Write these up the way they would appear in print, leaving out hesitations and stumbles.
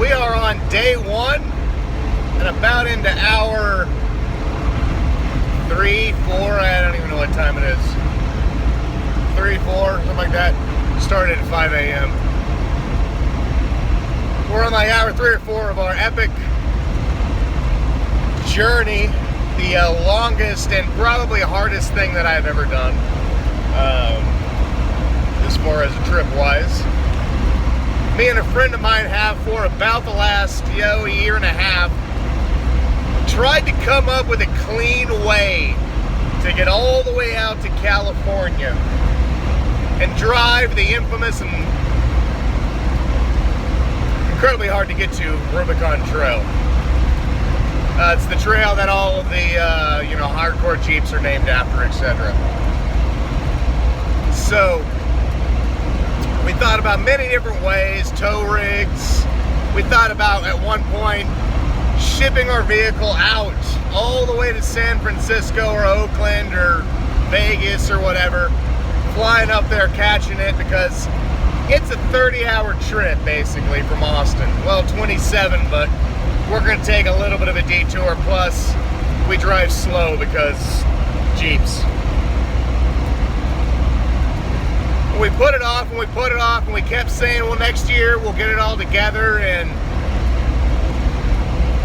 We are on day 1 and about into hour 3, 4. I don't even know what time it is. 3, 4, something like that. Started at 5 a.m. We're on like hour 3 or 4 of our epic journey. The longest and probably hardest thing that I've ever done, as far as a trip-wise. Me and a friend of mine have, for about the last year and a half, tried to come up with a clean way to get all the way out to California and drive the infamous and incredibly hard to get to Rubicon Trail. It's the trail that all of the hardcore Jeeps are named after, etc. So we thought about many different ways, tow rigs. We thought about, at one point, shipping our vehicle out all the way to San Francisco or Oakland or Vegas or whatever, flying up there, catching it, because it's a 30-hour trip, basically, from Austin. Well, 27, but we're going to take a little bit of a detour, plus we drive slow because Jeeps. We put it off and we put it off, and we kept saying, well, next year we'll get it all together and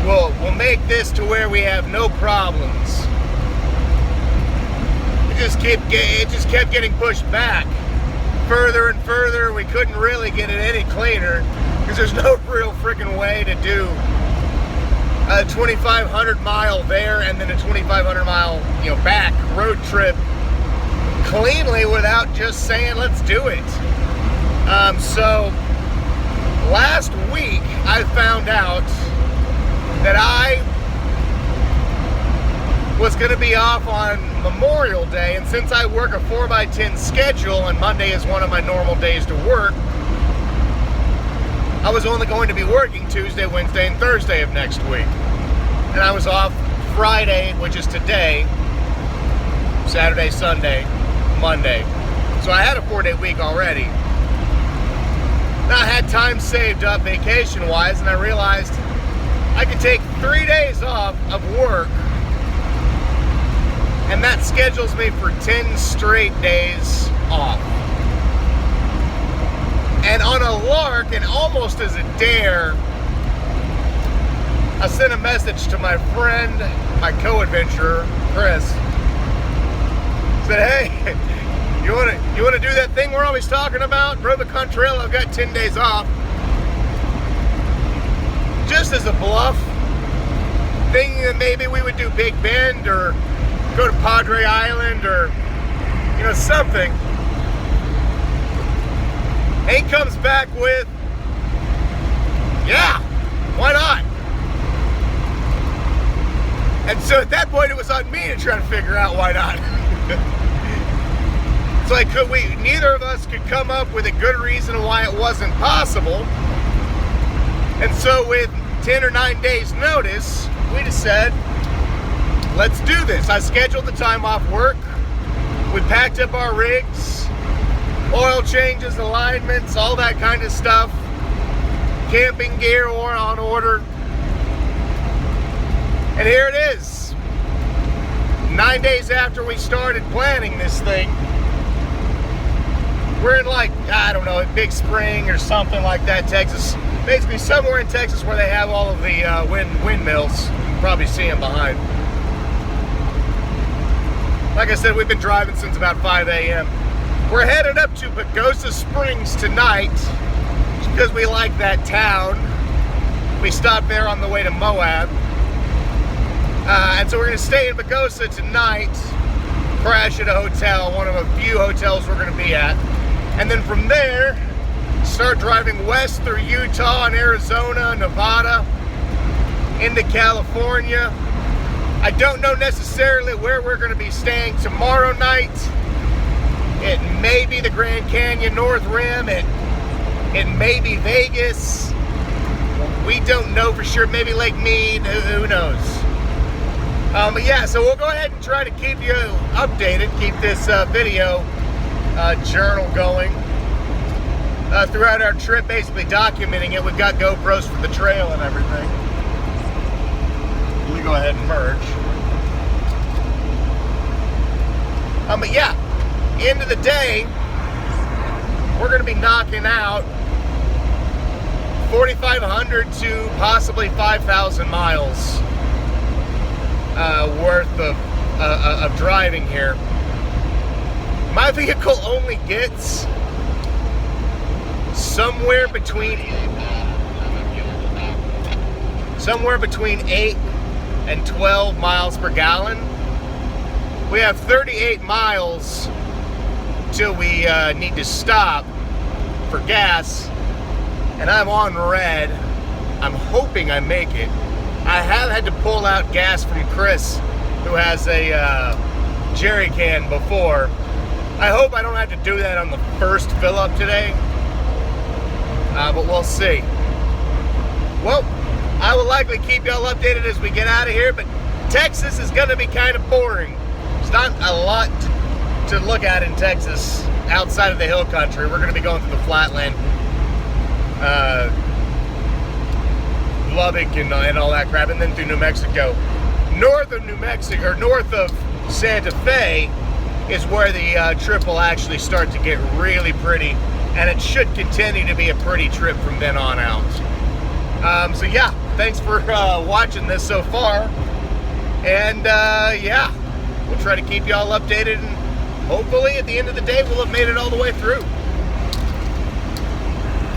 we'll make this to where we have no problems. It just kept getting pushed back further and further. We couldn't really get it any cleaner because there's no real freaking way to do a 2,500 mile there and then a 2,500 mile back road trip cleanly without just saying let's do it. So last week I found out that I was going to be off on Memorial Day, and since I work a 4x10 schedule and Monday is one of my normal days to work, I was only going to be working Tuesday, Wednesday, and Thursday of next week. And I was off Friday, which is today, Saturday, Sunday, Monday. So I had a 4-day week already. Now I had time saved up vacation-wise, and I realized I could take 3 days off of work, and that schedules me for 10 straight days off. And on a lark, and almost as a dare, I sent a message to my friend, my co-adventurer, Chris. Said, hey, you want to do that thing we're always talking about? Rubicon Trail, I've got 10 days off. Just as a bluff, thinking that maybe we would do Big Bend or go to Padre Island or, something. Hank comes back with, yeah, why not? And so at that point, it was on me to try to figure out why not. It's like, neither of us could come up with a good reason why it wasn't possible. And so with 10 or 9 days notice, we just said, let's do this. I scheduled the time off work. We packed up our rigs, oil changes, alignments, all that kind of stuff. Camping gear on order. And here it is. 9 days after we started planning this thing. We're in a Big Spring or something like that, Texas. Basically somewhere in Texas where they have all of the windmills. You can probably see them behind. Like I said, we've been driving since about 5 a.m. We're headed up to Pagosa Springs tonight because we like that town. We stopped there on the way to Moab. And so we're going to stay in Pagosa tonight, crash at a hotel, one of a few hotels we're going to be at. And then from there, start driving west through Utah and Arizona, Nevada, into California. I don't know necessarily where we're going to be staying tomorrow night. It may be the Grand Canyon North Rim. It may be Vegas. We don't know for sure. Maybe Lake Mead. Who knows? But yeah, so we'll go ahead and try to keep you updated. Keep this video journal going. throughout our trip, basically documenting it. We've got GoPros for the trail and everything. Let me go ahead and merge. But yeah, end of the day, we're going to be knocking out 4,500 to possibly 5,000 miles worth of driving here. My vehicle only gets somewhere between 8 and 12 miles per gallon. We have 38 miles till we need to stop for gas, and I'm on red. I'm hoping I make it. I have had to pull out gas from Chris, who has a jerry can before. I hope I don't have to do that on the first fill up today, but we'll see. Well, I will likely keep y'all updated as we get out of here, but Texas is going to be kind of boring. There's not a lot to look at in Texas outside of the hill country. We're going to be going through the flatland, Lubbock and all that crap, and then through New Mexico. North of New Mexico, or north of Santa Fe, is where the trip will actually start to get really pretty, and it should continue to be a pretty trip from then on out. So yeah, thanks for watching this so far, and yeah, we'll try to keep y'all updated, and hopefully at the end of the day we'll have made it all the way through.